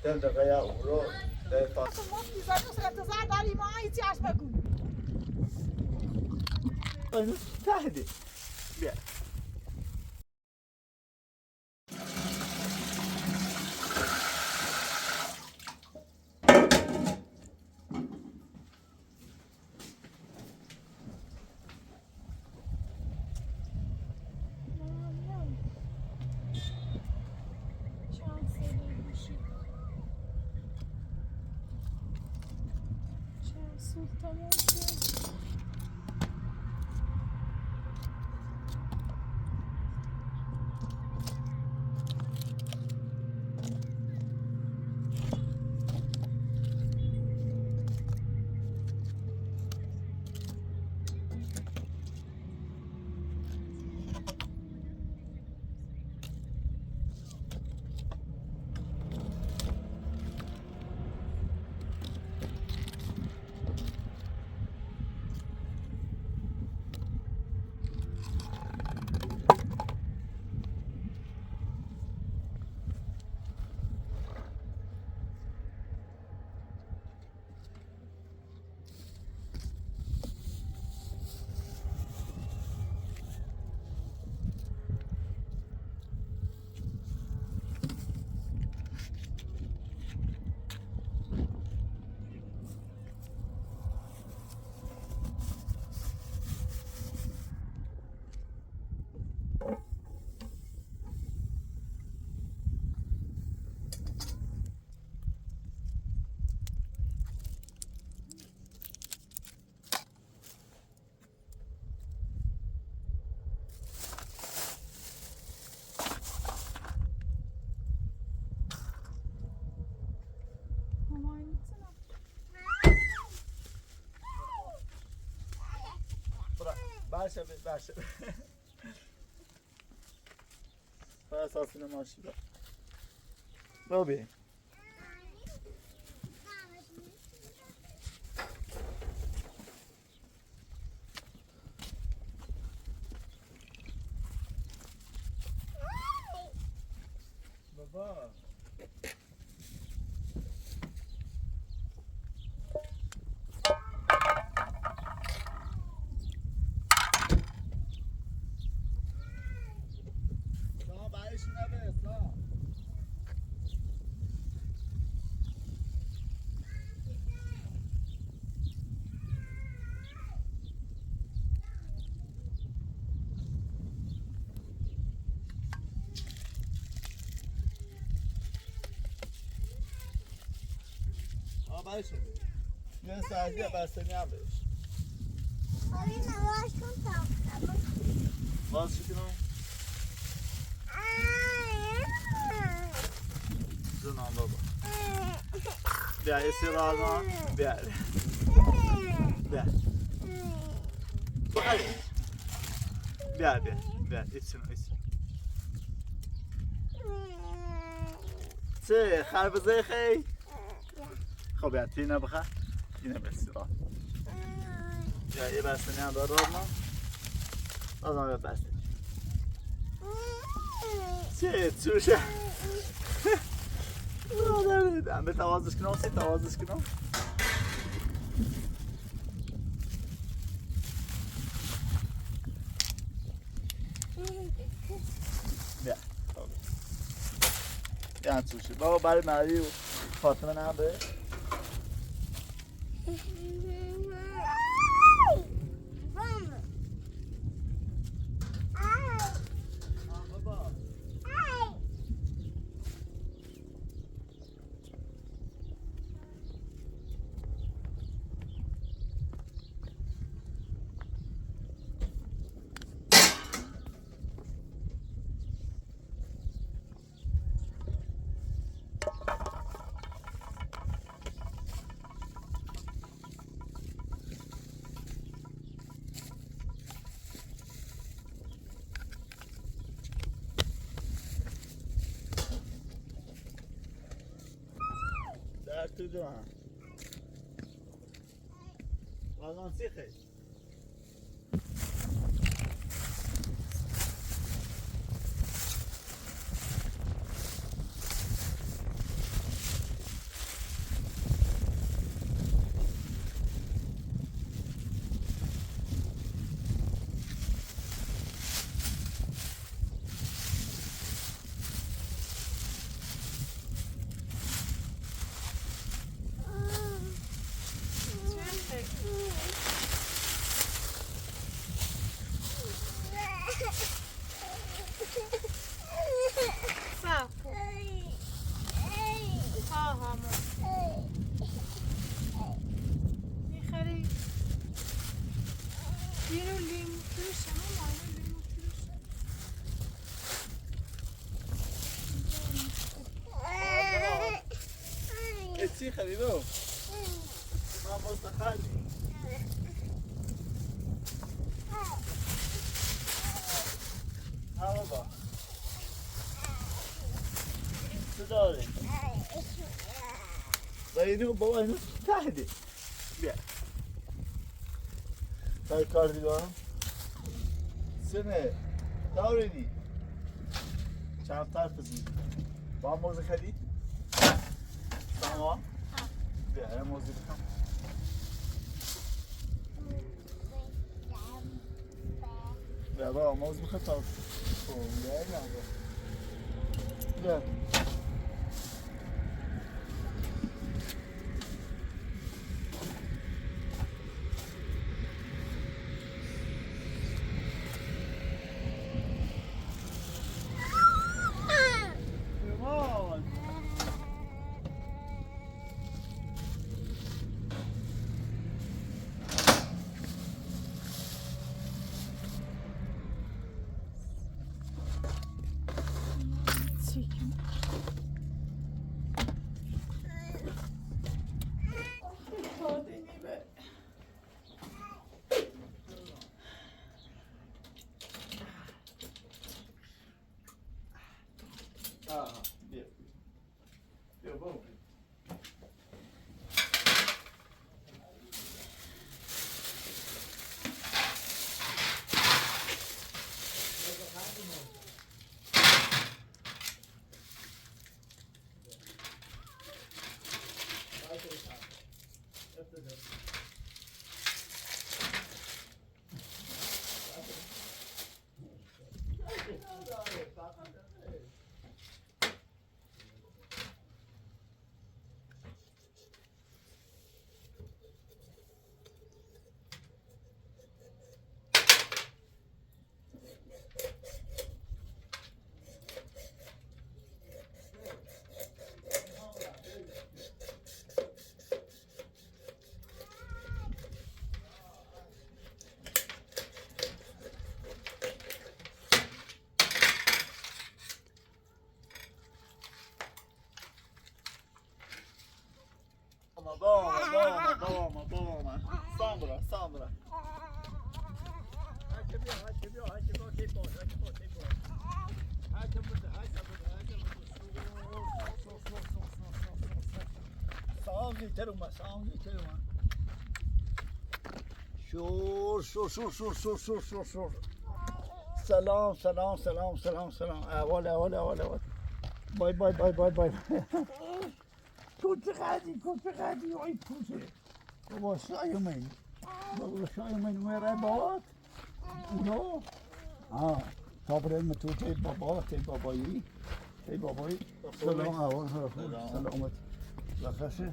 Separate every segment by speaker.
Speaker 1: تندقى يا أورو تهدي بيع باشه باشه اساسونه ماشی با بیا بابا باشه یه ساعتی بستنی هم بهش باز شکنم جنام بابا بیا استرالان بیا بیا بیا بیا بیا ایچنو چه خربزه خیلی خب یا تینه بخواه اینه بسترال یا یه بستنی هم دار رازم رازم یه بستنی چه چوشه به توازش کنم سی توازش کنم بیا یه چوشه بابا برای مردی و فاطمه نم به تو دو هم وزن سیخه چی خریدو؟ ما مستخدی ها بابا چه داری؟ اینو بابا اینو تهدی بیا تای کار دیدارم سنه داوری چند طرف بزنی با موزه خرید؟ سامان؟ بیا هم موزه بکن بیا با موزه بکن تا بیا Toma. Sandra. Teruma. شور. سلام. اول. بای. كنت غادي وعيد كوسي بابا شاي من وين رباط نو صبر ما توتي باباي سلام سلامت بخشه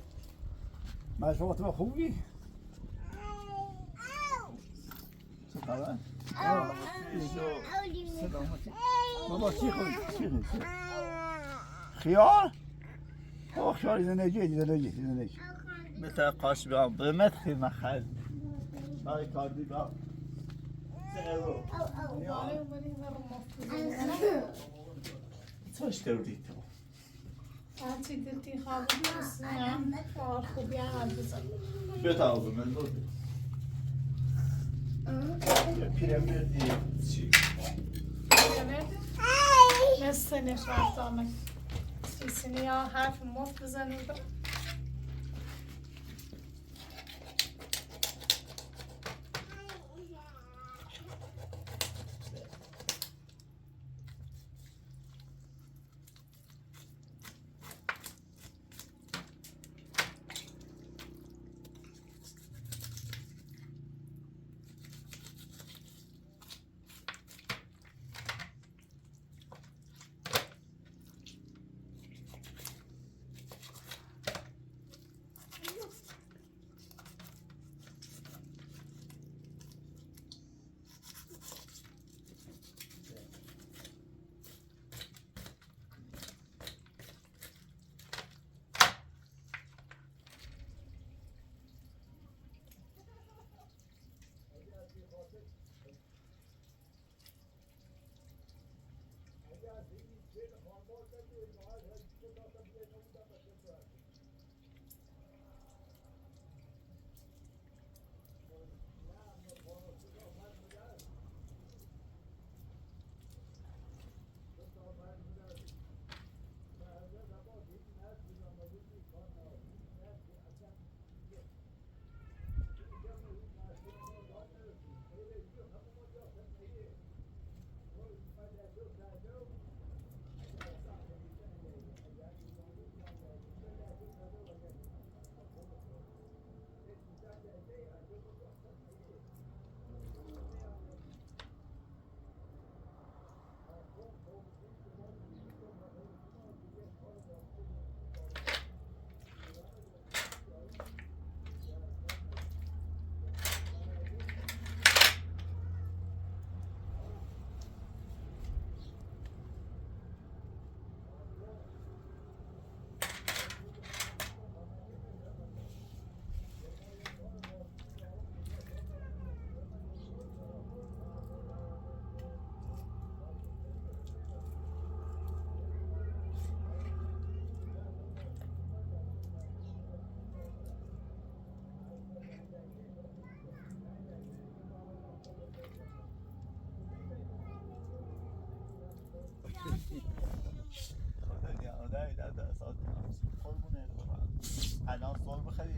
Speaker 1: مشروعات ما خوبی سلام سلامت بابا چی خوبی خیار خیاری زندگی مثل قاش بیام به مدخی مخل برای کار دیدم coś teoretycznego.
Speaker 2: A ci ty chodzi nie? To chubiała
Speaker 1: Pytałbym, no. Piramidi ci.
Speaker 2: Piramidi? مثل نشاطانك سيسيني يا حرف مفت بزنوده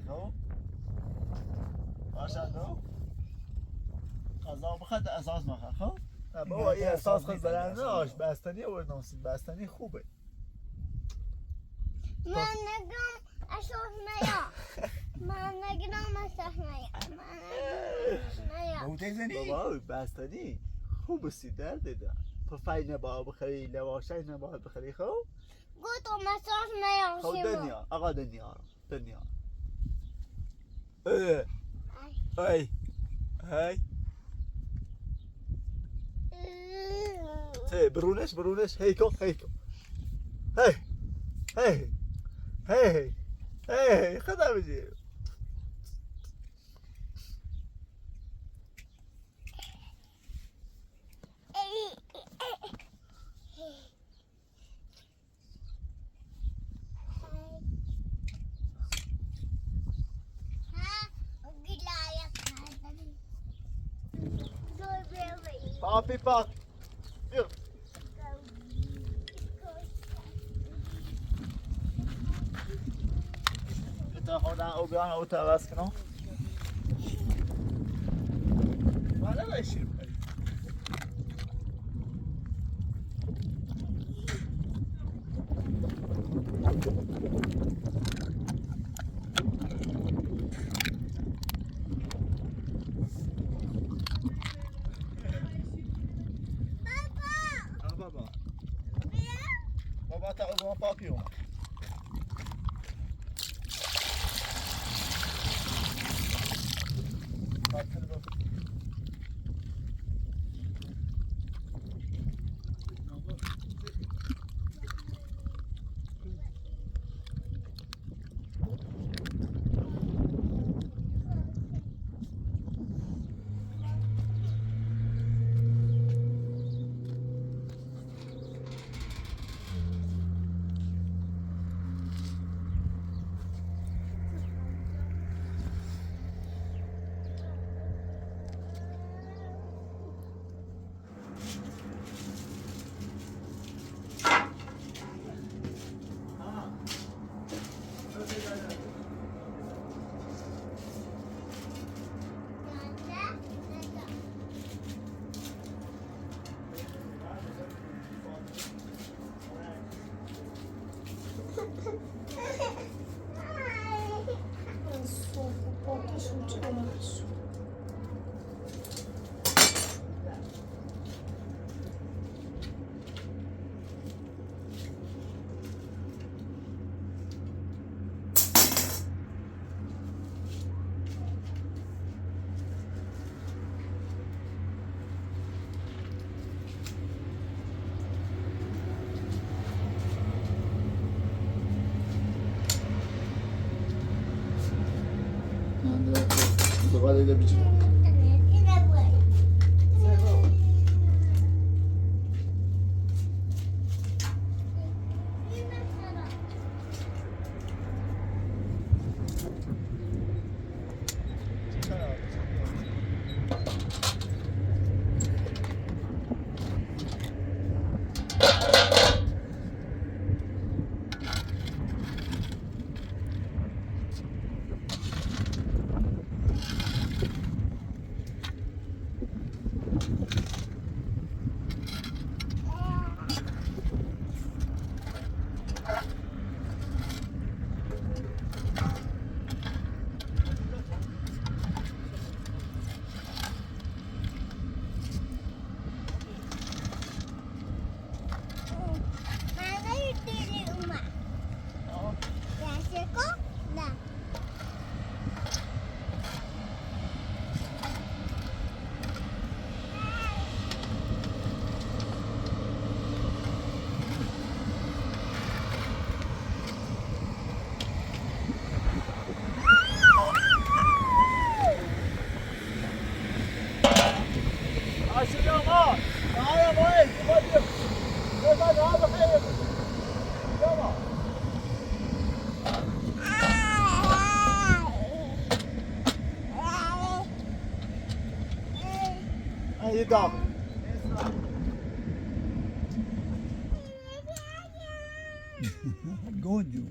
Speaker 1: خب باشه دو غذا بخد اساس مخه خب بابا این اساس خود برنده آش بستنی آوردم بستنی خوبه
Speaker 3: من نگم اساس نیا من نگم اساس نیا
Speaker 4: بوته زنی؟
Speaker 1: بابا بستنی خوب سی درد ده پفای نباید بخری لواشای نباید بخری خب
Speaker 3: گفتم اساس نیا
Speaker 1: خب
Speaker 3: شیما
Speaker 1: دنیا آقا دنیا ای ای ته برونش هیکو هی خدا بجی پاپی پاپ بیا تا خودم او بیان او تا عوض کنم ولی بشیم بابا تا او پاپی اومد Vale bici. Aí, dá.
Speaker 4: Gódio.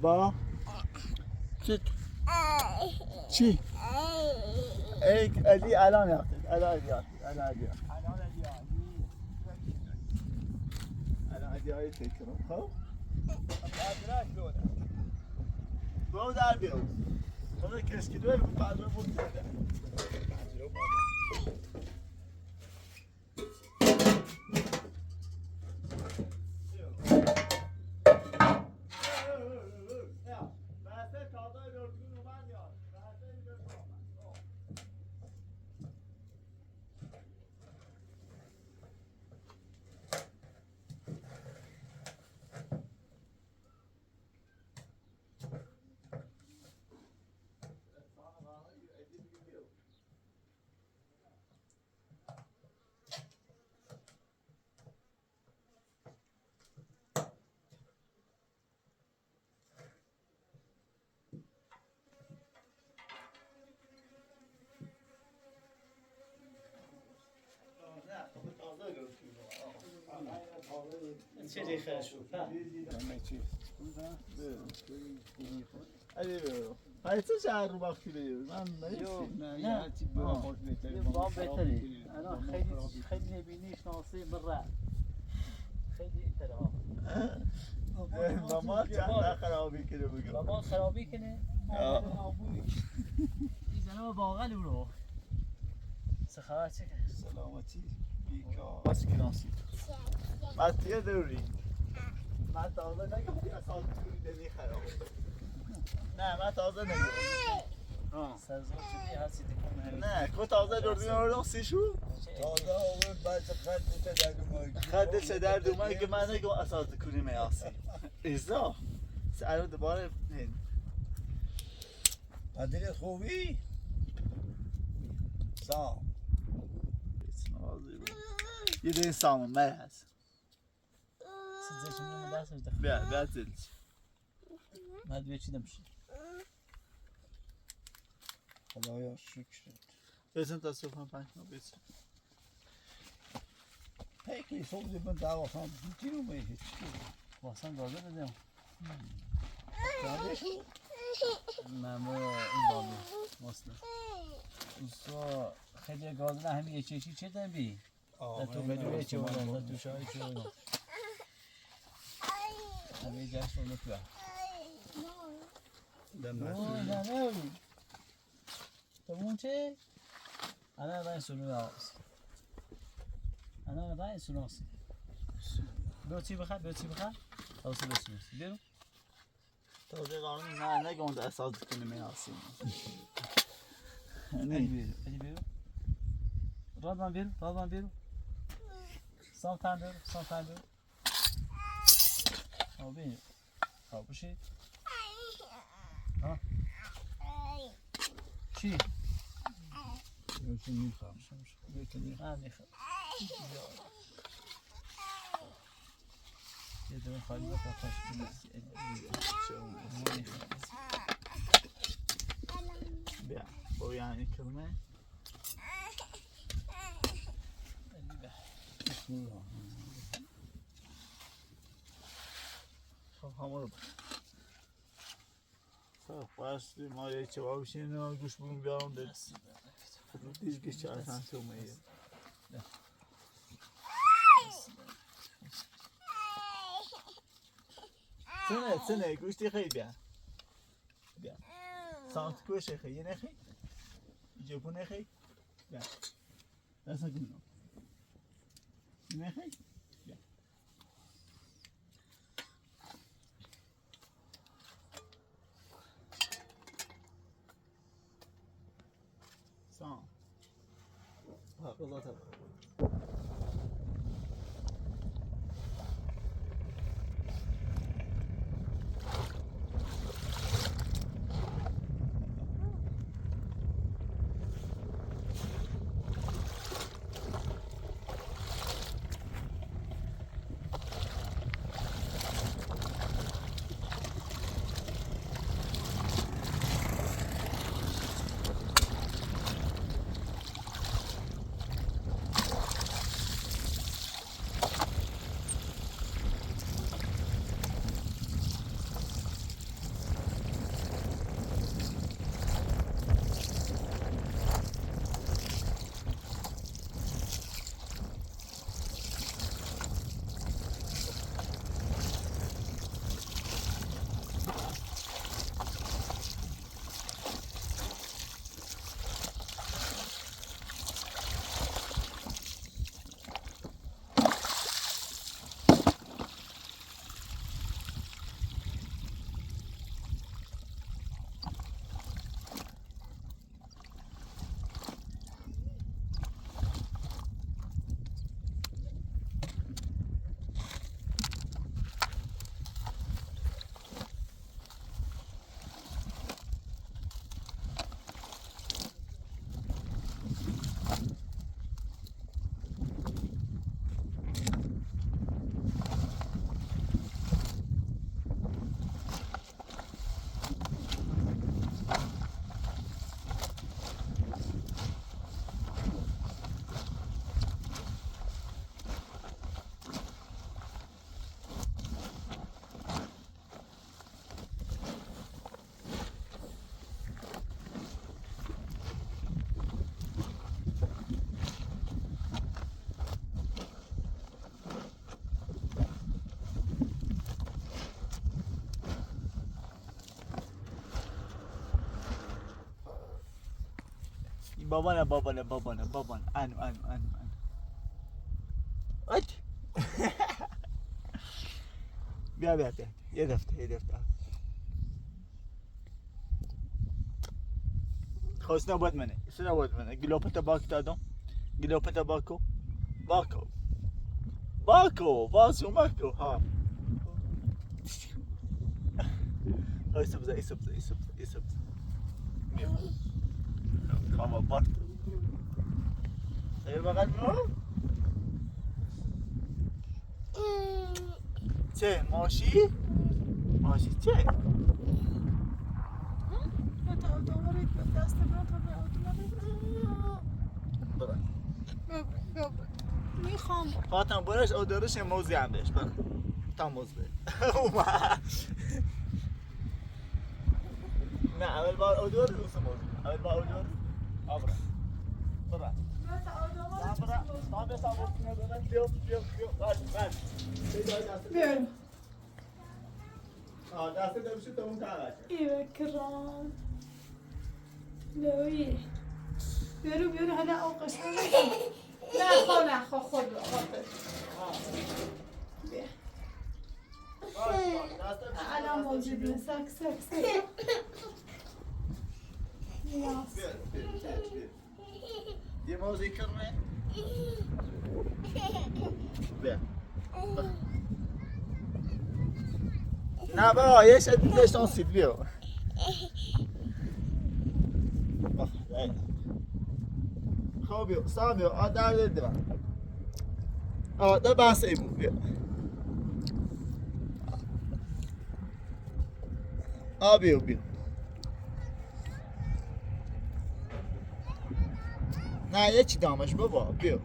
Speaker 1: بابا چی؟ ای علی الان یافتید الان علی های تکرار خب؟ برو در بیاو خدا کسکی دوی بعد رو بود دیده
Speaker 4: چه دیگه شو
Speaker 1: علی برو های تو چه رو وقتی بیو من
Speaker 4: نه بام بهتری الان خیلی نبینی شناسی برا خیلی اینطور ها
Speaker 1: مامان چند خرابی کنه بگم
Speaker 4: بابا خرابی کنه این زنم باقل برو سخوات چه
Speaker 1: سلامتی بیکار بس کلاسی مستیه دوری من تازه نگفتی اساس کنی دنی خراب نه من تازه نگفتی
Speaker 4: سرزور چیزی هستی دکون
Speaker 1: نه کو تازه دوردین آردم سی شو
Speaker 5: تازه آور بعد
Speaker 1: خد چه در دومه که من نگم اساس کنی میاسی ازا سعرو دوباره
Speaker 5: پدر خوبی؟ سام
Speaker 1: یه دین سامون مر هست
Speaker 4: سیزش میمونه دستش دخل
Speaker 1: بیا زلج
Speaker 4: مد بیه چی دمشی
Speaker 5: خدایا شکرت
Speaker 1: بسن تا صبح هم 5 ما بسن
Speaker 5: پیکی صبح من دعوا خواهم بیتی رو میشه چی؟
Speaker 4: واسم گازه بدیم
Speaker 5: داده شو؟
Speaker 4: ممنون این بابی مسلم اوستا خیلی گازه نه همین یه چیشی چه دن بی؟ در تو بدون چه بودن در تو شایی چه بودن همین جشن رو نکوه نه نه تمون چه؟ انا رای سلو هاوس انا رای سلو هاوس برو چی بخواه هاوسی بسیم برو
Speaker 1: تازه قانون نه نگم ده اساس کنی میاسی
Speaker 4: ادی برو رادمان برو سام تن برو آه برو آه باشی ها چی؟
Speaker 5: یکی میخوام
Speaker 4: من میخوام یه دونه خالی با کافش
Speaker 1: بیا با یعنی کلمه خب همه رو خب باشتی ما یه چه باشین و گوش بگم بیارم دست دیش گیش چه اصلا تو میگه سنه گوشتی خیلی بیا سانت کوشه خیلی نخی جپو نخی بیا دست نکنم نخی بیا سام حافظتك بابانه انو ات بیا یه دفته خوش نبود منه گلوپت باک دادم گلوپت باکو واسو ماکو ها ایسبزه خواما بارت خیر بقید نو چه ماشی چه
Speaker 2: میخوام
Speaker 1: فاطمه برش اودرش موزی هم بهش برو تا موز به نه اول بار اودور روز موزی اول بار اودور آبرا برو تا به سابق ندارن بیو بس
Speaker 2: برو
Speaker 1: دست دمشی تو اون کار
Speaker 2: ایوه کرام لوی برو حالا آقاش نه خود بیا الان موجود سک
Speaker 1: یه موزی کرمه بیا نه بابا یه شدید شانسید بیو خوبیو سامیو آدر دیدی من آدر بحث ایمون بیو بیو نه یه چی دامش بابا بیو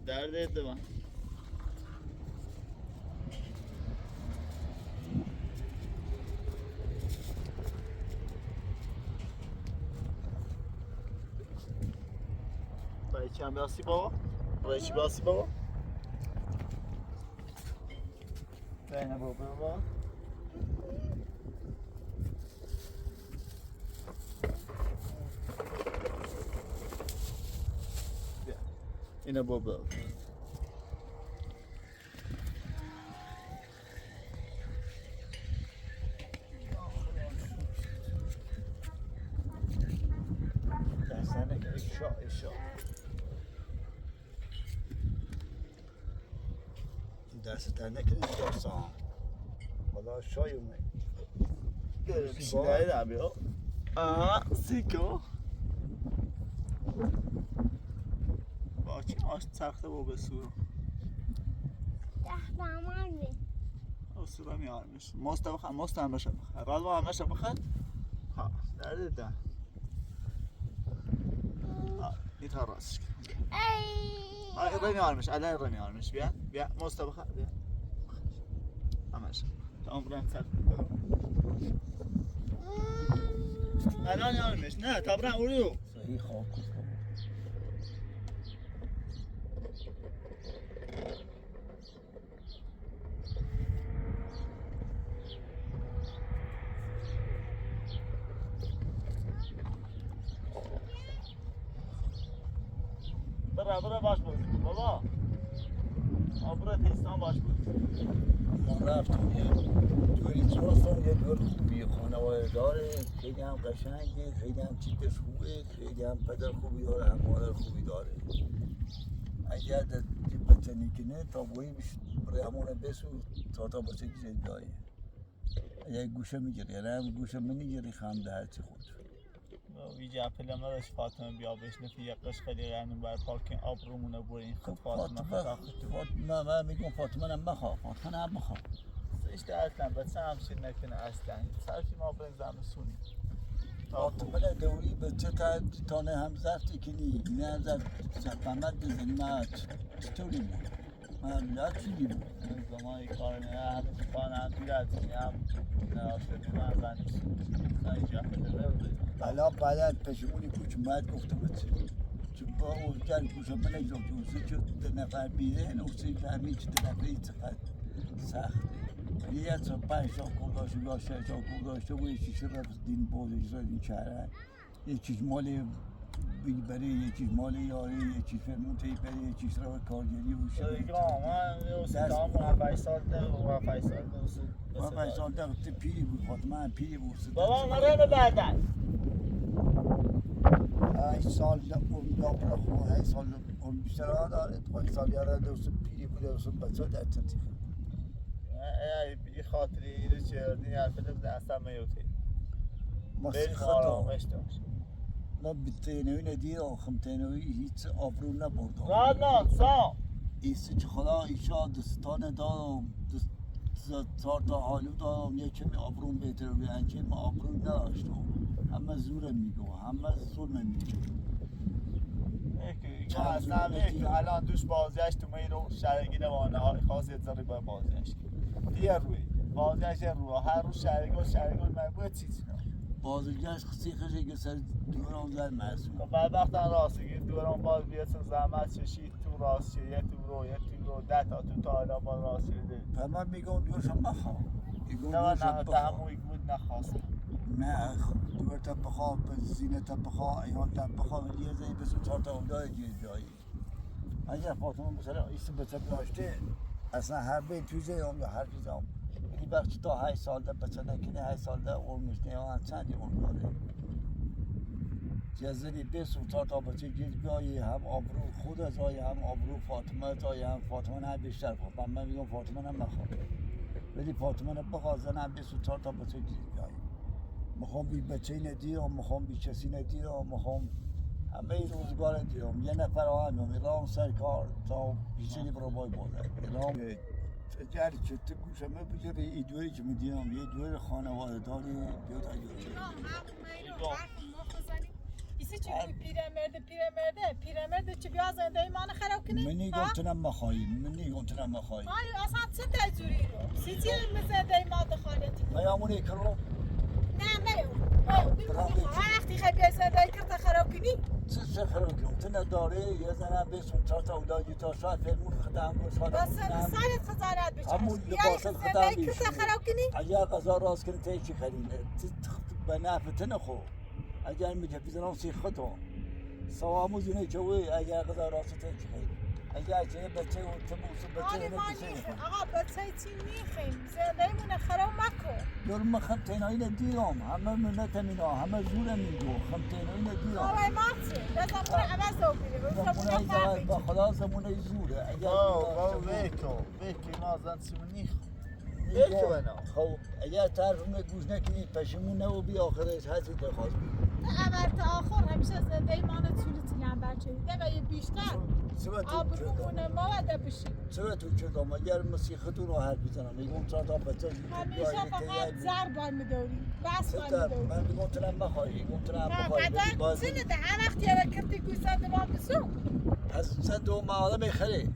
Speaker 1: درد من برای چی هم بیاسی بابا؟ برای چی بیاسی بابا؟ بینه بابا اینه بابا دستانه که اشا
Speaker 5: دست در نکنی داستان خدا شای اومد
Speaker 1: بیشتری در بیا سیکو باچی آش سخته با به سورو
Speaker 3: دهبرمان می
Speaker 1: سورو میارمش ماست هم بشه بخیر راز با هم بشه بخیر ها درد ده این تا راستش رمیارمش الان رمیارمش بیا ماست بخیر بیا همش تا عمرم سخت الان یارمش نه تابرن اورو
Speaker 5: صحیح خواب کن
Speaker 1: برا باش بود بابا برا تیستان باش بود
Speaker 5: ما رفتم یه جوری درستم یه جور خوبی خانواده داره خیلی هم قشنگه خیلی هم چیزش خوبه خیلی هم پدر خوبی داره هم مادر خوبی داره اگر بچه نیکنه تا بایی برای همونه بسو تا بچه چیز داره اگر گوشه میگیری یعنی هم گوشه منیگیری خنده هرچی خود
Speaker 1: ویجا پلم نداشت فاطمه بیا بشنفی یه قش خیلی غنیم بر پارکینگ آب رومونه برین خب
Speaker 5: فاطمه من میگم فاطمه هم بخواه فاطمه هم بخواه
Speaker 1: işte اصلا بچه همشیر نکنه اصلا سرکی ما برین زمستونی
Speaker 5: فاطمه دوری بچه تانه هم زفتی کنی اینه هم زفت فهمت بزنی من چطوری بود من لا چیدی بود
Speaker 1: زمانی کار نه همه کار هم بیرد هم ناشدی من زنش نه اینجا خیلی نبوده
Speaker 5: بلا بلد پشمونی کوچ اومد گفته بچه چون با اون جل گوشه من اجرام که اوسی که 2 نفر بیرن اوسی فهمی که 2 نفری چقدر سخته یه تا 5 تا گذاشته یا 6 تا گذاشته و یکیش رفت دین بازش را دین چهره یکیش مال بیبره یکیش مال یاری یکیش فرمونتی بره یکیش را کارگری و
Speaker 1: دیگه من اوسی تا هم 7 سال ده و 7 سال ده اوسی
Speaker 5: ما 5 سال ده پیری بود فاطمه هم پیری بود
Speaker 1: بابا مرد بعدن
Speaker 5: 8 سال اون دابره خو 8 سال اون بیشتر ها داره 5 سال یاره دوست پیری بوده دوست بچه در تنتیخ
Speaker 1: ای خاطری ایره چه دین حرف ده اصلا میوتی
Speaker 5: ما
Speaker 1: بری
Speaker 5: سیختا
Speaker 1: آرامش داشت
Speaker 5: ما بیتینوی ندید آخم تینوی هیچ آبرو نبرد
Speaker 1: رادمان سام
Speaker 5: ایسی که خدا ایشا دستان دارم چهار تا حالو دارم یه کمی آبروم بهتر بیان که ما آبرو نداشتم همه زور میگو همه ظلم میگو
Speaker 1: اصلا الان دوش بازیش تو میرو شرگی نوانه های خاص اتزاری باید بازیش دیگه روی بازیش رو هر روز شرگی مگوه چیزی نه
Speaker 5: بازیگرش سیخش که سر دوران زر مرسوم
Speaker 1: بعد وقتا راستی دوران باز بیتون زحمت چشید تو راست یه تو رو 10 تا تو تا حالا باز راست شده
Speaker 5: و من میگم دورشم بخواه میگم
Speaker 1: نه
Speaker 5: دورشم
Speaker 1: نه
Speaker 5: بخواه
Speaker 1: تحموی بود نخواستم
Speaker 5: نه دور تا بخواه زینه تا بخواه ایان تا بخواه یه زنی بسو 4 تا اونجای جایی اگر فاطمه مثلا ایست بچه داشته اصلا هر بیت توی زیم یا هر چیز هم این وقتی تا 8 سال ده بچه نکنه 8 سال ده اون میشنه یا چندی اون داره جزری بسو 4 تا بچه جایی هم آبرو خود از آی هم آبرو فاطمه از آی هم فاطمه نه بیشتر خواهد من میگم فاطمه نه بخواه ولی فاطمه نه بخواه زنم بسو 4 تا بچه جایی میخوام بی بچه ندیرم میخوام بی کسی ندیرم میخوام همه این روزگار دیرم یه نفر آنم الان سر کار تا بیشتری برای بای بوده الان جری که تو گوشمه بگیره ای دوری که میدیم یه دور خانواده داری بیاد اگه
Speaker 2: ایسی چی پیرمرده چی بیا زنده ایمان خراب کنی؟
Speaker 5: منی گمتنم مخواهی منی گمتنم مخواهی
Speaker 2: اصلا چه تجوری رو؟ سی چی زنده ایمان خالتی؟
Speaker 5: میامونی کرو
Speaker 2: نه وقتی خیلی بیا زنده ای کرد خراب کنی؟
Speaker 5: چه خراب کنم تو نداره یه زنه بیسون 4 تا اولادی تا شاید فرمون خدام گوش
Speaker 2: بس سالت خزانت بچه
Speaker 5: همون لباس خدام بیشی اگر غذا راست کنی تیچی خرینه به نفت نخو اگر میگه بیزنم سیختو سوامو زینه جوی اگر غذا راست تیچی خرینه اگر چه بچه و بچه نمیشه
Speaker 2: آقا بچه چی میخیم زنده ایمونه خراب مکن
Speaker 5: دور ما خمتینایی ندیرم همه منت مینا همه زور میگو خمتینایی ندیرم
Speaker 2: آقای ماتشه بزن مونه عوض رو بیره
Speaker 5: زمونه ایزا با خدا زمونه زوره اگر
Speaker 1: ویکی ما زن سیمونی
Speaker 5: خب اگر ترجمه گوش نکنی پشیمون نو بی آخرش هستی درخواست بی
Speaker 2: اول تا آخر همیشه زنده ایمانه طولی تیلن بچه دیده و یه بیشتر آبرومونه ما وده بشید
Speaker 5: چرا تو چه دام اگر مسیختون رو حرف بزنم میگم چرا تا بچه
Speaker 2: همیشه فقط زر بار میداری بس بار میداری
Speaker 5: من میگم تنم بخواهی میگم تنم
Speaker 2: نه
Speaker 5: بخواهی
Speaker 2: قدر سنه ده هر وقت یه کردی گوش زنده با بسو
Speaker 5: از سن دو معالم میخره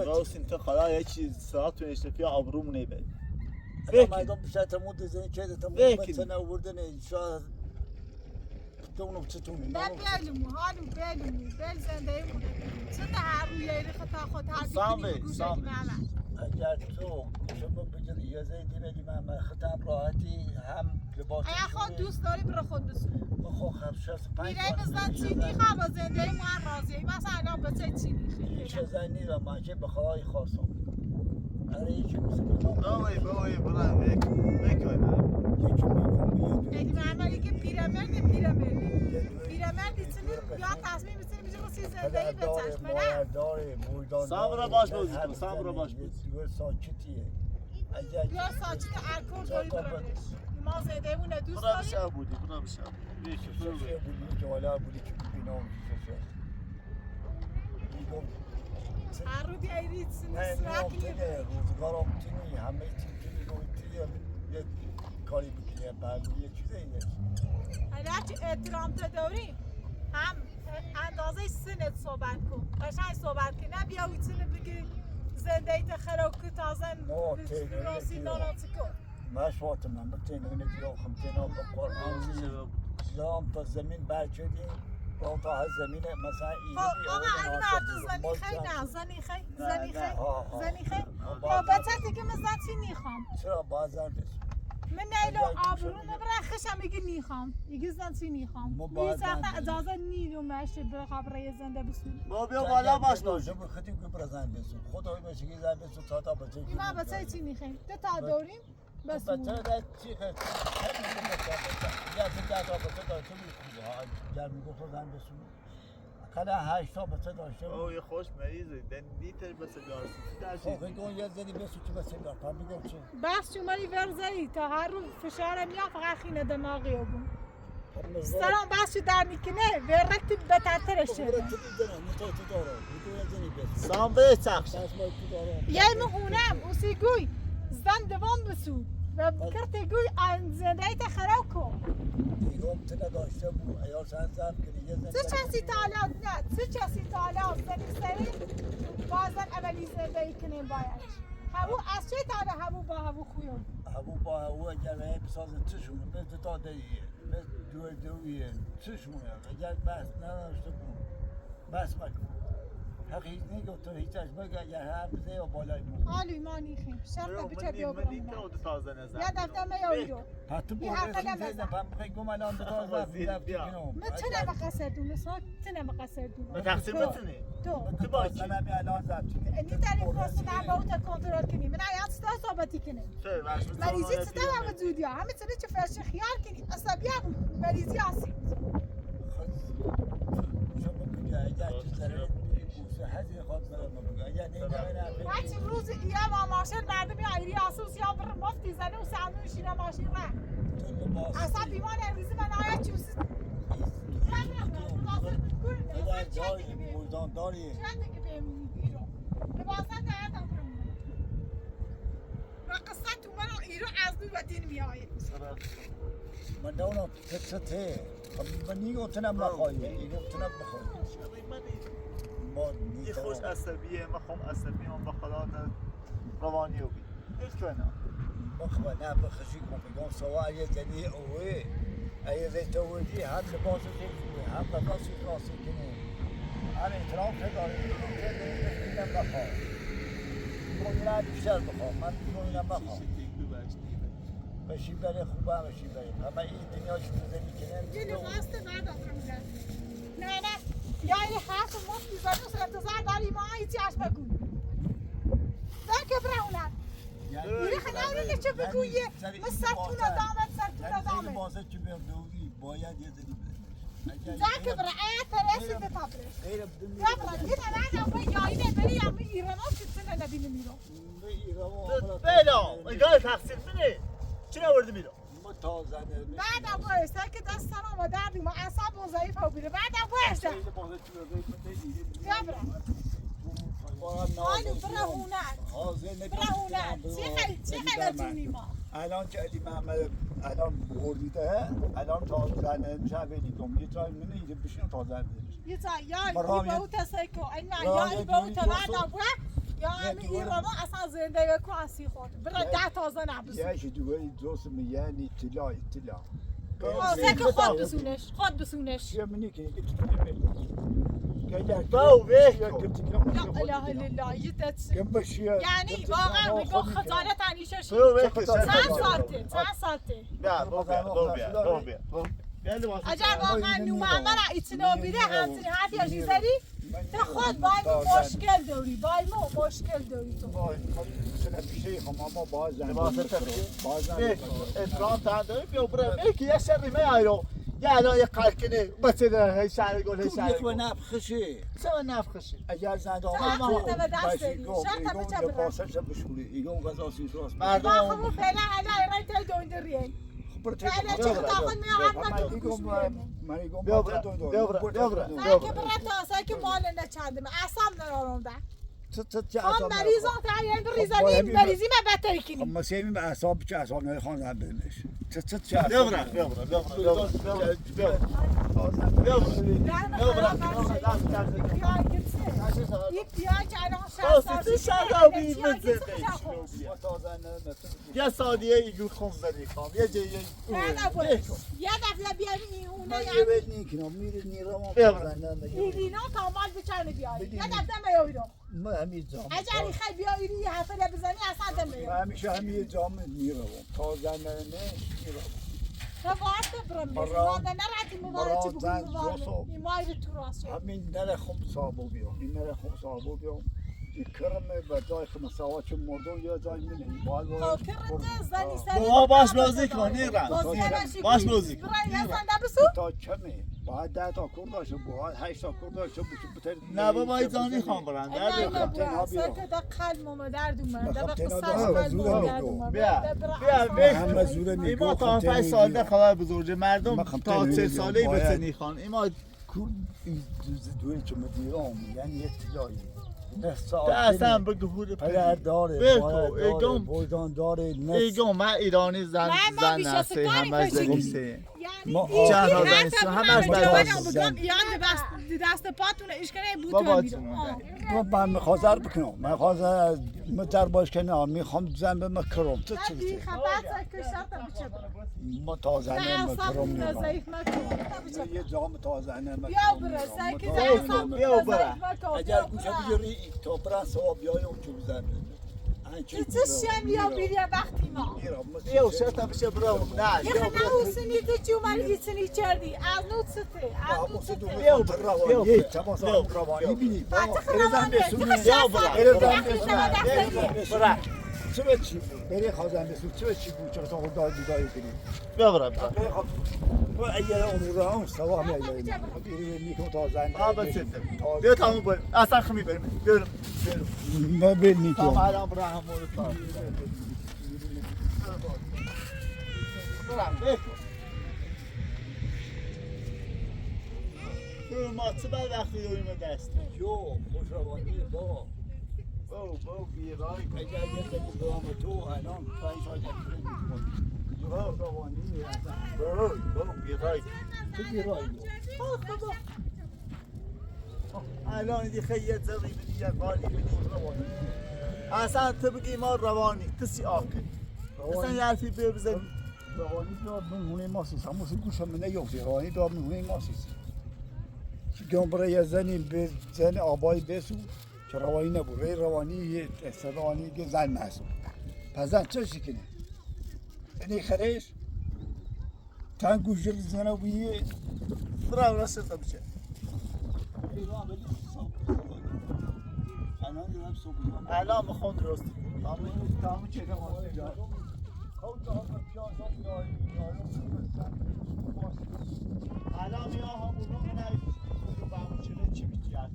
Speaker 1: راستین تو خدا یه چیز ساعت تو اشتفی آبرومونه بید
Speaker 5: اگر مردم بیشتر تمون دیزنی که تمون بچه نوردن شاید دونم چطوری
Speaker 2: نه بیلمو حالو بل زنده ایمونه چه ده هر روی ایری خطا خود هر دیگه گوشه
Speaker 5: اگر تو شما بگیری یه زیدی بدی من خطم راحتی هم لباس
Speaker 2: اگر خود دوست داری برو خود بسو
Speaker 5: بخو خرشاست 5
Speaker 2: میره مثلا چینی خواه زنده ایمون هم راضیه مثلا الان بچه چینی خیلی
Speaker 5: چه زنی را من که بخواهی خواستم اره یکی مثل بگم
Speaker 1: بایی برای ویکی
Speaker 5: یکی میگم
Speaker 2: اگه معمولی که پیرمردی چنین یا تصمیم بسید میشه کسی زنده ای به چشم نه
Speaker 5: داره
Speaker 1: سام را باش بازی کن سام را باش بازی
Speaker 5: دور ساکتیه
Speaker 2: بیا ساکت الکل داری برامش ما زنده ایمونه دوست
Speaker 1: برا
Speaker 2: داری
Speaker 1: بشه بودی ویکی برو
Speaker 5: ششه بودی که والا بودی که بینام ششه میگم
Speaker 2: هر رو دیایی سنی
Speaker 5: نه
Speaker 2: سرکی
Speaker 5: تینه روزگارم تینی همه تینی رو یه کاری بکنیم برمون یه چیزه اینه
Speaker 2: هرچی احترام تو داری هم اندازه سنت صحبت کن قشنگ صحبت کن نه بیا اوی سنت بگی زنده ایت خراب که تازن راسی ناناتی کن
Speaker 5: مش فاطمه من تینه اینه دیگه خم تینه با قرآن هم تا زمین برچدیم با تا از زمین مثلا ایدی
Speaker 2: آقا اگه مرد زنی خیلی نه زنی خیلی با بچه دیگه مثلا چی نیخوام
Speaker 5: چرا بازار بسیم
Speaker 2: من نیلو آبرون برخشم میگه نیخوام میگه زن چی نیخوام میساخت اجازه نیلو مشه برای خبره زنده بسیم
Speaker 1: با بیا بالا باش
Speaker 5: داشته بود خودی که برزن بسیم خدای بشه که زن بسیم تا بچه که
Speaker 2: ما بچه چی نیخیم دو تا دوریم بس
Speaker 5: بچه ده چی خیلی یا تا بچه داشته بود خوبه ها گرمی گفت زن بسیم کلا 8 تا بچه داشته بود
Speaker 1: اوه خوش مریضه دیتر بس گارسی
Speaker 5: خب اون یه زنی بسیم که بسیم گار پا میگم چه
Speaker 2: بس شمالی ورزایی تا هر رو فشار میاد فقط خینه دماغی بون سلام بس در میکنه ورکتی بترترش شده
Speaker 1: سام به چخش
Speaker 2: یه مهونم اوسیگوی زن دوام بسو و کرتی گوی آن زندهی تا خراب کن چه چسی تالا نه چه چسی تالا زنی سری بازن اولی زندهی کنیم باید همو از چه تالا همو با همو خویم
Speaker 5: همو با همو اگر بسازن چشونه مثل دادهیه مثل دویه چشونه اگر بس نداشته بود بس مکن حقیق نگو تو هیچ از بگه اگر هر بزه یا بالای مون
Speaker 2: آلوی ما نیخیم شرط بچه بیا برم یا دفتر ما یا ایرو
Speaker 5: حتی بوده سیزه پم بخی گم الان دو تا
Speaker 2: من چه نمه قصر دونه ساعت چه نمه قصر دونه
Speaker 1: به تقصیر بتونی
Speaker 2: تو
Speaker 1: باکی
Speaker 5: سنمی الان زبطی
Speaker 2: اینی در این پرسه در با اوتا کنترل کنی من آیات ستا صحبتی کنی مریضی چه تا همه زودی ها همه چه فرش خیال کنی اصابی هم مریضی آسید هرچی روز ایه با ماشین مردم یا ایری آسوس یا بر مفتی زنه و سعمون شیره ماشین را اصلا بیمان امریزی من آیا چوسی
Speaker 5: اگر جای مردان داری
Speaker 2: چند دیگه بهمونی بیرون به بازن دردم برمونه و قصه تو من ایرو از دو و دین میآید
Speaker 5: من دونم تته من نیگو تنم بخوایی ایگو تنم بخوایی
Speaker 1: یه خوش عصبیه ما خم عصبی هم با خلات روانی رو بید هیچ کنه
Speaker 5: بخواه نه بخشی کن بگم سوا اگه زنی اوه اگه زیتوودی هم لباس خوبه هم لباس راستی کنه هر احترام که داره اینم بخواه کنینا بیشتر بخواه من کنینا بخواه بشی بره خوبه بشی بره اما این دنیاش بزنی کنه
Speaker 2: یه لباسته بعد آخر نه یا این حرف مفتی زنوس انتظار داری ما هیچی عشق بگو زن که برهونن یه خناوری که چه بگویه مثل سرطون دامت
Speaker 5: لباسه چه بردوی باید یه زنی بزنش
Speaker 2: زن که برای ترسی به تابرش یا برای یه نمه نمه یا اینه بری یا می ایرانو که چنه نبینه میرو
Speaker 1: بلا اگه تقصیر منه چی نورده میرو
Speaker 2: بعد هم باید که دست سرم و دردی ما اصاب و ضعیف ها بیره بعد هم باید یا برم آلو برهونن چی خیلی تونی ما
Speaker 5: الان که علی محمد الان بردیده الان تا زنه میشه دیدم یه جای منه اینجا بشین تا زنه
Speaker 2: یه جای یا ای با او تسیکو یا ای با او تنها یا همین ایرانو اصلا زندگی کو اسی خود برای 10 تازه نبسون
Speaker 5: یه شی دوی دوست میگن اطلاع
Speaker 2: که خود بسونش
Speaker 5: چیه منی که
Speaker 1: باو به
Speaker 2: یا اله الا یه تتسی یعنی واقعا میگو خجالت انیشه شد چند ساعته اگر واقعا نومعمر ایتنو بیره همچنین حرفی یا جیزری تو خود باید مشکل داری مشکل داری تو
Speaker 1: اترام تنداری بیا برم یکی یه شری میایرو یه الان یه قلکنه بچه ده شهر گل شهر
Speaker 5: تو نفخشی
Speaker 1: چه نفخشی
Speaker 5: اگر زنده ایگو غذا سیز راست
Speaker 1: مردم
Speaker 2: خب فعلا علی رای تای دوندریه فعلا چه خود
Speaker 1: بیا برم
Speaker 2: ساکه برات ساکه مال نچندم اصلا نرارونده خان مریضان تایین ریزانی مریضی ما بهتری کنیم
Speaker 5: اما سیمی به اعصاب چه اعصاب نه خان بهش
Speaker 1: بیا برم
Speaker 2: یک پیای که الان
Speaker 1: یه سادیه ایگو خون زدی خام یه جایی
Speaker 2: یه دفعه بیاری اون
Speaker 5: من یه بید نیکنم میره نیرم
Speaker 2: اینا تا مال بچنه بیایی یه دفعه میایی رو
Speaker 5: من همین جام
Speaker 2: اجاری خیلی بیایی رو یه حفله بزنی اصلا
Speaker 5: من
Speaker 2: دمیایی
Speaker 5: همیشه همین جام نیرم تا زنه نیرم
Speaker 2: روایت برم
Speaker 5: مرام-
Speaker 2: نه نراتی مبارک
Speaker 5: مرام
Speaker 2: بگوی
Speaker 5: زن
Speaker 2: مبارک
Speaker 5: جوسو.
Speaker 2: این مای رو تو راسو
Speaker 5: همین نرخم صابو بیام این نرخم صابو بیام این کرمه و جای خمساوات چون مردم یا جای منی باید
Speaker 2: تا کرده زنی سری
Speaker 1: بابا باش بازی کن نیرم باش بازی کن
Speaker 2: برای نزن نبسو
Speaker 5: تا کمه باید 10 تا کرد داشته باید 8 تا کرد داشته بتر
Speaker 1: نه بابا ایزانی خان برن
Speaker 2: نه
Speaker 1: در
Speaker 2: نه
Speaker 1: بیار.
Speaker 2: برای سرک دا قلب ما درد اومد دا
Speaker 5: بخاطر
Speaker 2: قصه
Speaker 5: ندارم.
Speaker 2: قلب
Speaker 5: زوره
Speaker 2: ما درد
Speaker 5: میگو.
Speaker 2: اومد
Speaker 1: بیا
Speaker 2: بیا
Speaker 1: بیا
Speaker 5: همه زوره
Speaker 1: ایما
Speaker 5: میگو
Speaker 1: تا 5 سال ده خبر بزرگ مردم
Speaker 5: من خب
Speaker 1: تا 3
Speaker 5: تلویزیون
Speaker 1: ساله
Speaker 5: باید.
Speaker 1: بتنی خان ایما
Speaker 5: این دوری که مدیرام یعنی یه تلایی نصف
Speaker 1: تا
Speaker 5: ساعت
Speaker 1: اصلا بگو هور
Speaker 5: پدر داره
Speaker 1: بگو،
Speaker 5: مادر داره
Speaker 1: ایگم.
Speaker 5: بردان داره نصف
Speaker 1: ایگم من ایرانی زن
Speaker 2: ما
Speaker 1: زن
Speaker 2: بیشتر
Speaker 1: نسته
Speaker 2: کاری
Speaker 1: همه
Speaker 2: کشیدی.
Speaker 1: زنیسته
Speaker 5: ما
Speaker 1: چند
Speaker 5: آخر
Speaker 1: ها زنیسته همش
Speaker 5: زن.
Speaker 2: یاد دست پاتون اشکنه بود
Speaker 1: بابا
Speaker 2: تو
Speaker 1: جون.
Speaker 5: من میخواستر بکنم من خواستر متر باش کنم میخوام زن به مکرم تو چی
Speaker 2: دی
Speaker 5: بسی
Speaker 2: خبات کشتم بچه
Speaker 5: ما تازنه
Speaker 2: نه
Speaker 5: مکرم
Speaker 2: اصلا
Speaker 5: نمیخوام
Speaker 2: ضعیف مکن
Speaker 5: یه جام تازنه مکرم
Speaker 2: بیا برا سرک
Speaker 1: بیا، بیا برا.
Speaker 5: اگر گوشه بگیری تا برن سواب بیایم چو بزن
Speaker 2: چه شم یا بیریا وقتی ما
Speaker 1: بیا و شتا بشه برو نه
Speaker 2: یه
Speaker 1: بیا
Speaker 2: خنه
Speaker 1: برو
Speaker 2: اوسنی تو چی اومد ایسنی چردی از نوت سته از نوت سته
Speaker 5: بیا روانی تماس روانی بینی
Speaker 2: خنوان
Speaker 5: بیا
Speaker 1: برا
Speaker 5: چه چی بری خازن بسو چه چی بود چرا تو دای دیدای کنی
Speaker 1: بیا برا برا
Speaker 5: و اگر اموران سوا می ایلی بیری میکم تازن
Speaker 1: بابا سته بیا تمام بریم اصلا خمی بریم بریم
Speaker 5: ما بین
Speaker 1: تمام
Speaker 5: میکم
Speaker 1: الان برا همون تا برا بکن ما چه بعد وقتی داریم دست
Speaker 5: جو خوش روانی با
Speaker 1: بو بیرای
Speaker 5: اگر یه زدی برام تو الان 5 سال خوش روانی
Speaker 1: بو بیرای
Speaker 5: تو بیرای
Speaker 1: الان دی خیلی زری بدی یا قالی بدی روانی اصلا تو بگی ما روانی تسی آکل اصلا یه حرفی بزنی
Speaker 5: روانی دار من هونه ماسیس همون گوشم من نیفتی روانی دار من هونه ماسیس گم برای زنی به زن آبای بسو که روانی نبود روانی روانی که زن محسوب پس زن چه شکنه اینی خریش تن گوشل زنه بیه
Speaker 1: برا راست تا بشه الان میخوام درست تمام چه الان یا همون رو نرید رو با همون چه چی بیچی هست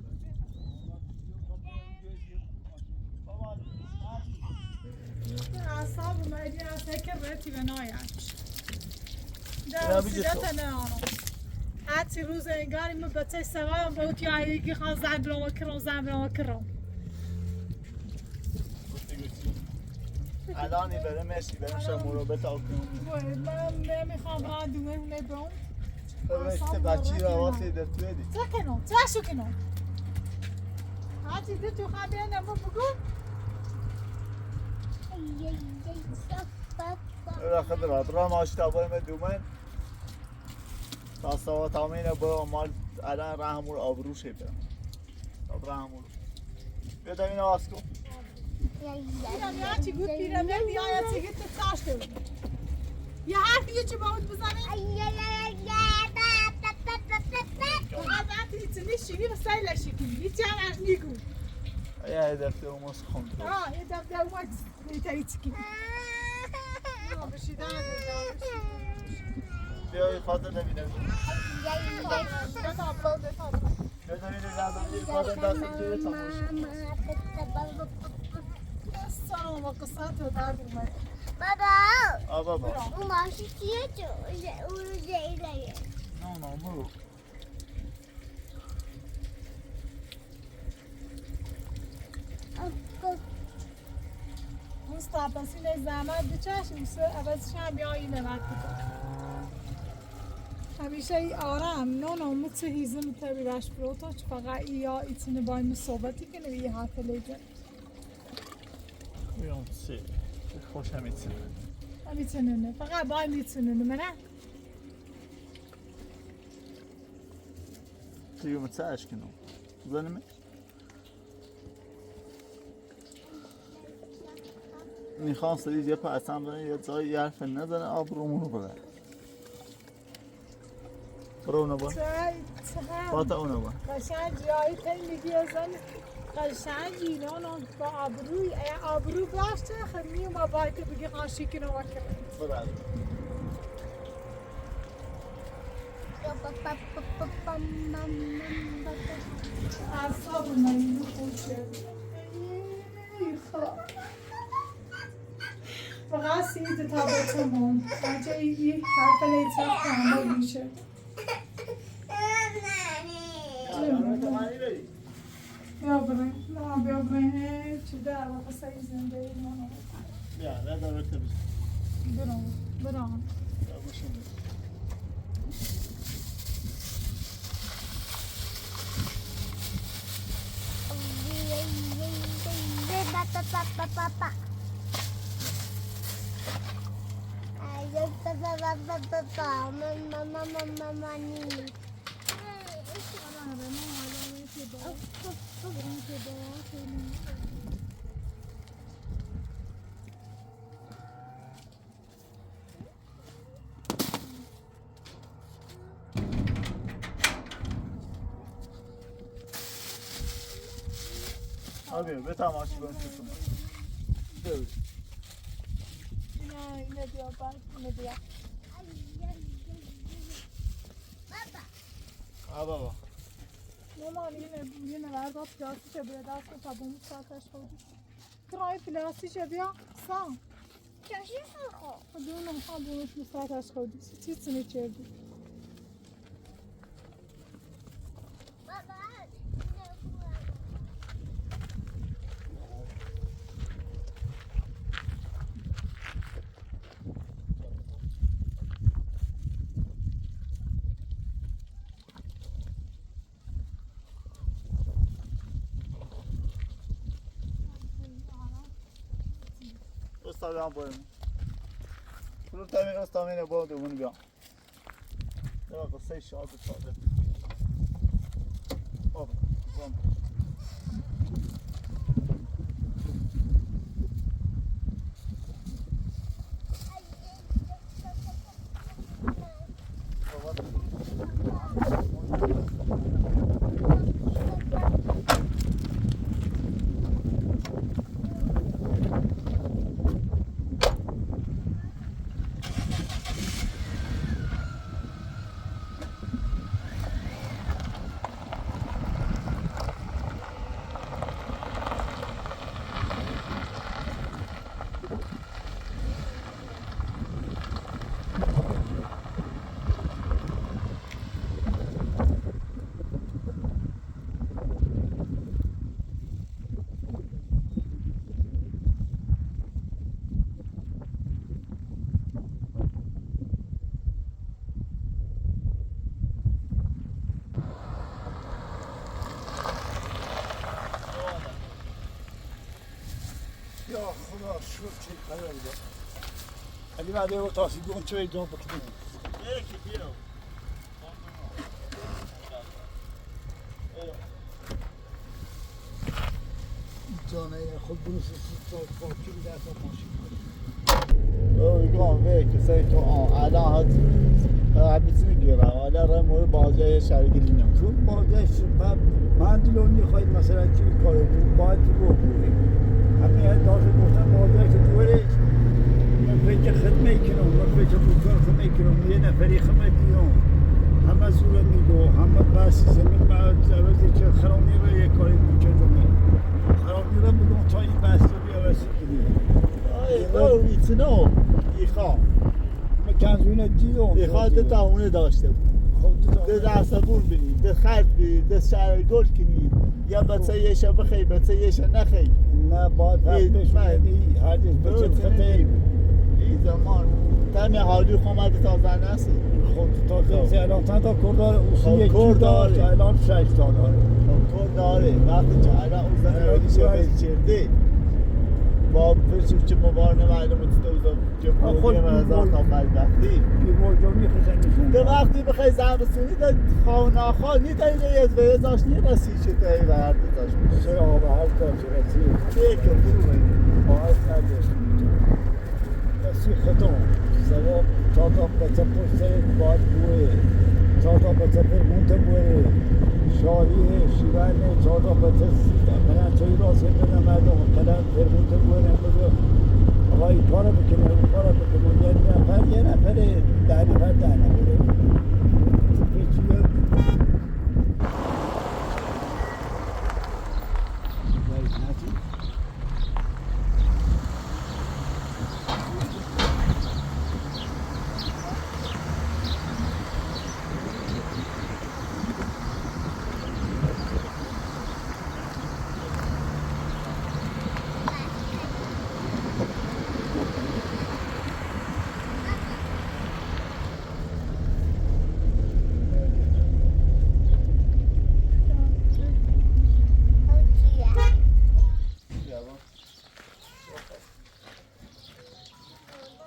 Speaker 2: اعصاب اومدی از که رتی به نایش
Speaker 1: یا
Speaker 2: در
Speaker 1: بیجه
Speaker 2: سیدت نه آنو حتی روز انگاری من بچه سوام با اوتی آیی که خواهد زن برام کرم
Speaker 1: الان برای مرسی بریم شما رو بتاو کنیم
Speaker 2: من نمیخوام برای دومه برام
Speaker 1: برسته بچی رو آواتی در توی دی
Speaker 2: چه کنم؟ چه شو کنم؟ حتی دو تو خواهد بیان نمو بگو
Speaker 1: را خبر برا ماشتا بریم دومن تا سوا تامینه برا مال الان رحمور آبروشه برم رحمور بیا این آواز کن
Speaker 2: پیرم یا چی بود پیرم یا یا چی گید تاش کنم یه حرفی یه چی باید بزنه فقط وقتی ایتونی شیری و سیل شکنی هیچی هم از نیگو
Speaker 1: یه هدفته اوماس خوند
Speaker 2: یه دفعه اومد نیتایی چکی بشیدن
Speaker 1: بیا این خاطر نبینه بیا خاطر دست توی تماشی
Speaker 2: سلام و قصات رو در اومد
Speaker 3: بابا
Speaker 1: بابا
Speaker 3: اون ماشی چیه تو؟ اون زیده
Speaker 1: نه برو
Speaker 2: مستعبسین زحمت بچشم سه عوضش هم بیا این نمت بکن همیشه ای آرام نه متو هیزم تبیرش بروتا چه فقط یا ایتونه بایم صحبتی کنه یه حرف لیجن
Speaker 1: بیام سی خوشم ایتونه
Speaker 2: میتونه نه فقط بایم میتونه نه منه
Speaker 1: دیگه متسعش کنم زنمه میخوام سریع یه پرسم بزنه یه جایی یه حرف نزنه آب رومونو بره برو اونو با باتا اونو با
Speaker 2: قشنگ جایی خیلی زن قشنگ اینان با آبرو باشه خیلی ما باید بگی قاشی کنه وکر
Speaker 1: برو
Speaker 2: اعصاب من خوشه فقط سید تا بتمون بچه ای حرف لیتر فهمه میشه بیا بریم ما بیا بریم چی در واقع سعی زنده ای ما
Speaker 1: بیا نه داره تبیز
Speaker 2: برام
Speaker 1: Abi به تماشی کن چطور بگو
Speaker 2: اینه بیا بعد اینه بیا
Speaker 1: بابا
Speaker 2: مامان اینه وردا پلاستیکه بیا دست تا بوم ساتش خودی کرای پلاستیکه بیا سام
Speaker 3: کشی خو
Speaker 2: دونم هم بومش ساتش خودی چیزی نمیچردی
Speaker 1: Ustawiam powiem. Lutami ustawienie było do Unibia. Teraz to 6 szat do czatu. Dobra, bom.
Speaker 5: یا خدا شد چه قرار بود علی بعد او تاسی گون چه ایدون بکنیم
Speaker 1: یکی بیا.
Speaker 5: جانه خود بونو تا پاکی بیده تا ماشین
Speaker 1: میگم به کسایی تو الان همیتونی گیرم الان رای مورد بازه شرگیری نیم
Speaker 5: تو بازش من دلونی خواهید مثلا چی کاره بود باید تو رو بودیم همه داشت گفتن بازه که دوره من فکر خدمه کنم من فکر بودکار خدمه کنم یه نفری خدمه کنم همه زوره میگو همه بس زمین بعد عوضی که خرانی رو یه کاری میکردم خرانی رو میگم تا این بس رو بیارسی کنیم
Speaker 1: او ایتنو ایخا
Speaker 5: مکنزونه دیدم
Speaker 1: ایخا ده تاونه داشته بود ده دستبور بینی ده خرد بینی ده شرگل کنی یا بچه یه شب خی بچه یه شب نخی
Speaker 5: نه باید فهمش بدی هر دیز بچه خطه
Speaker 1: این زمان تمی حالی خواهد تازه نسی
Speaker 5: خود تازه الان تا کردار اصول یک جور داشت الان 6 تا داره
Speaker 1: کار داره وقتی که الان اون زنه رو دیشه چرده با فرشو که مبارنه معلومه تستوزم که خودیم هزار تا بدبختی
Speaker 5: بیمار میخزن
Speaker 1: به وقتی بخوای زمستونی تا خانه نیتایی نیز به ازاش نیرسی چه تایی و هر دوتاش
Speaker 5: سه آب هر تا چرسی
Speaker 1: دیگه خوبه
Speaker 5: باید نده کسی خطا سوا تا بچه پشته باید بوه تا بچه فرمونت بوه شاریه شیوانه تا بچه پلن چایی راسته بدن مردم پلن فرمونت بوه نمیده آقا این کارو بکنه اون کارو بکنه یه نفر 10 نفر 10 نفره بچیه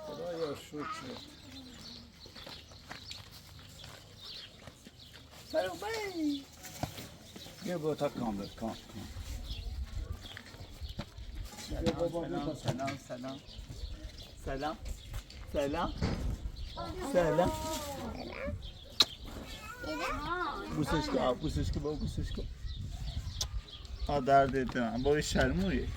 Speaker 5: خدایا شکر سلام بای یه با تا کامل کام
Speaker 1: سلام بوسش کن درد دارم با شرمویه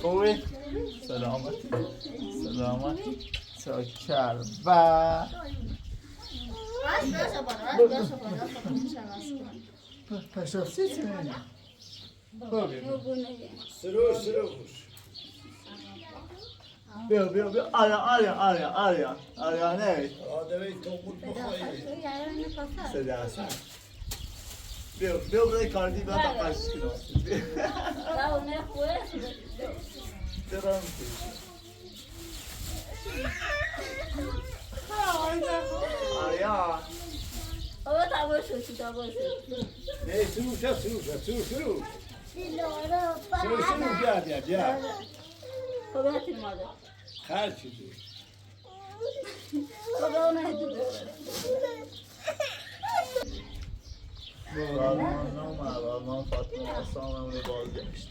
Speaker 1: خوبی؟ سلامتی چاکر و پشافسی چی میدونی؟
Speaker 5: سروش
Speaker 1: بیا آریا نه
Speaker 5: آدمی تو بود بخواهی
Speaker 1: صدا هستن بیا برای کاردی بیا تا قشش کناستی درام آریا
Speaker 5: نه سروش بیا خرچ چیزی
Speaker 1: من فاطمه آسان هم رو بازگشت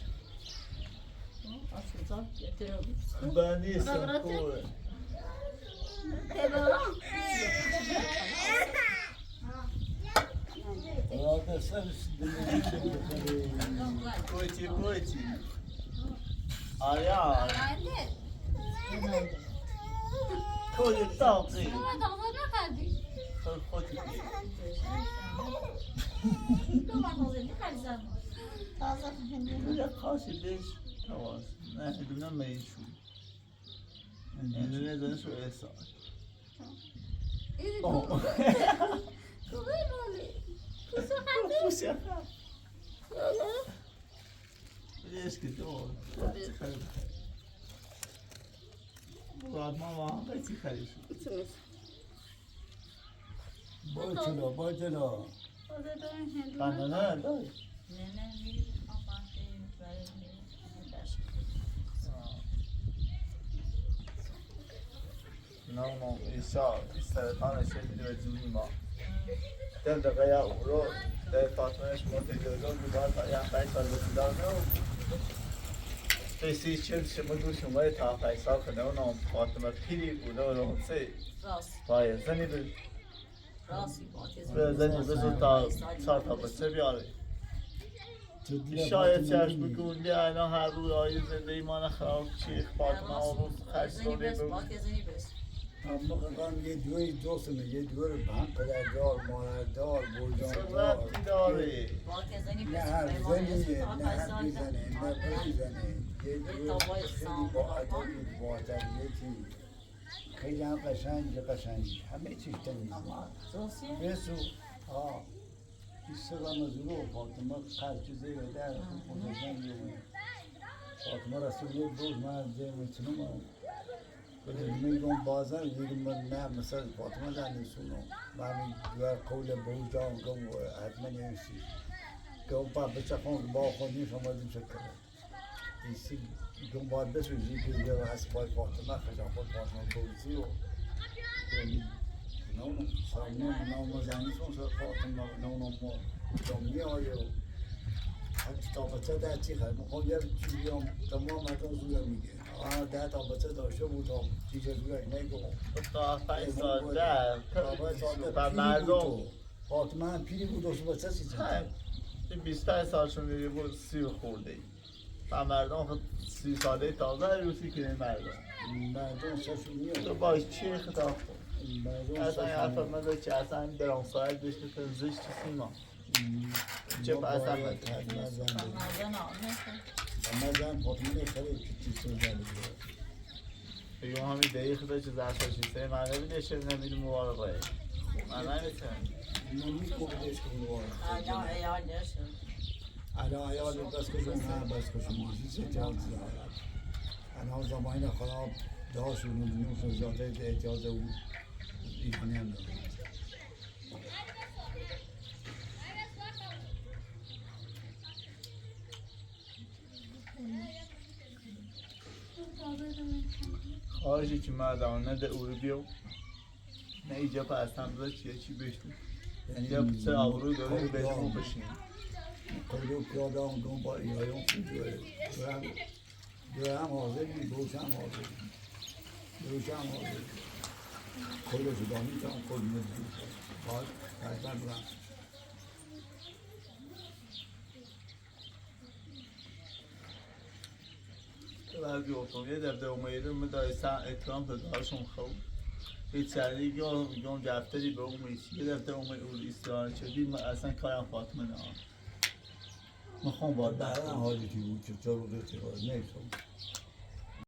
Speaker 1: من نیستم خوبه
Speaker 5: آده سرش
Speaker 1: کویتی آیا کویتی تاقی خودی یه خاصی بهش تواز نه هدونم میشو هدونه دانشو احسان پوسی اخر بیش که دور بعد ما قیچی خریش
Speaker 5: با چلا
Speaker 1: قندانه داری نام ایسا سرطان شدید و جونی ما دم دقیقه او رو در فاطمهش مرتجلو بودار تا یه 5 سال بسیدار نو قیسی چل شما دوش اومده تا 5 سال کنه و نام فاطمه پیری بوده و رونسه پای زنی به زنی بزن تا 4 تا بچه بیاره شاید چشم بگون یه الان هر روی آیه زنده ایمان خراب چیخ فاطمه آروز خشتونی بگون
Speaker 5: اما قدام یه دوی دوستمه یه دوی رو هم پدردار مادردار بزرگدار
Speaker 1: ربطی داره
Speaker 5: نه هر زنیه نه هر بزنه نه بزنه یه دوی خیلی با ادبی با تربیتی خیلی هم قشنگ همه چیز تمیزه بسو ایستادم از رو فاطمه خرچ زیر در خودشان یه فاطمه رسول یه روز من از زیر میتونم میگم بازم میگم نه مثلا فاطمه زنی سونو من دیگر قول بوجان گم حتما نمیشی گم با بچه خون با خونی شما دیم شکر ایسی گم باید بسوزی که دیگر از پای فاطمه خشم خود فاطمه بوزی و نو سامون نو زنی سون سر فاطمه نو جمعی آیو حتی تا بچه در چی خواهد میخوام یه چیزی هم تمام مردم زوده میگه 10 تا بچه داشته بود تا چیزی زوده نگو
Speaker 1: تا 5 سال ده و مردم
Speaker 5: فاطمه هم پیری بود داشته بچه چی چند
Speaker 1: 25 سالشون میگه بود 30 خورده ای و مردم خود 30 ساله تازه روسی که این
Speaker 5: مردم سرشون میاد
Speaker 1: تو باش چیه خطاب کن
Speaker 5: مردم
Speaker 1: اصلا این حرف مزه چه اصلا درام ساعت بهش بکن زشت سیما چه با اصلا مزه
Speaker 5: مزن فاطمه خیلی چیزی زده
Speaker 1: بگم همین دقیقه چه زرساشی سه مغربی دشه نمیدون مبارقه من نمیتونم
Speaker 5: نمی‌کنیش که میواره
Speaker 6: الان عیالشه
Speaker 5: الان عیال بس کشون هم بس کشون چیزی جان زیاد الان زمان خراب داشون و نیوش زاده اجازه و ایرانی هم داره
Speaker 1: خواهشی که مردم نه ده اوری بیو نه ایجا پا از هم چیه چی بشتیم اینجا سه آبروی داریم بهمون بشیم
Speaker 5: کلو پیاده هم دون با ایران خوبه دوره هم حاضری دوش هم حاضری دوش هم حاضری کلو زدانی که هم کل مزدی باید کردن برن
Speaker 1: بعد گفتم یه دفعه اومده مدای سن اکرام پدرشون خوب هیچ سری گم دفتری به اون میشی یه دفعه اومد اون استعاره شدی من اصلا کارم فاطمه نه میخوام با
Speaker 5: بعدا حالی که بود که تو رو قیطی باید نیستم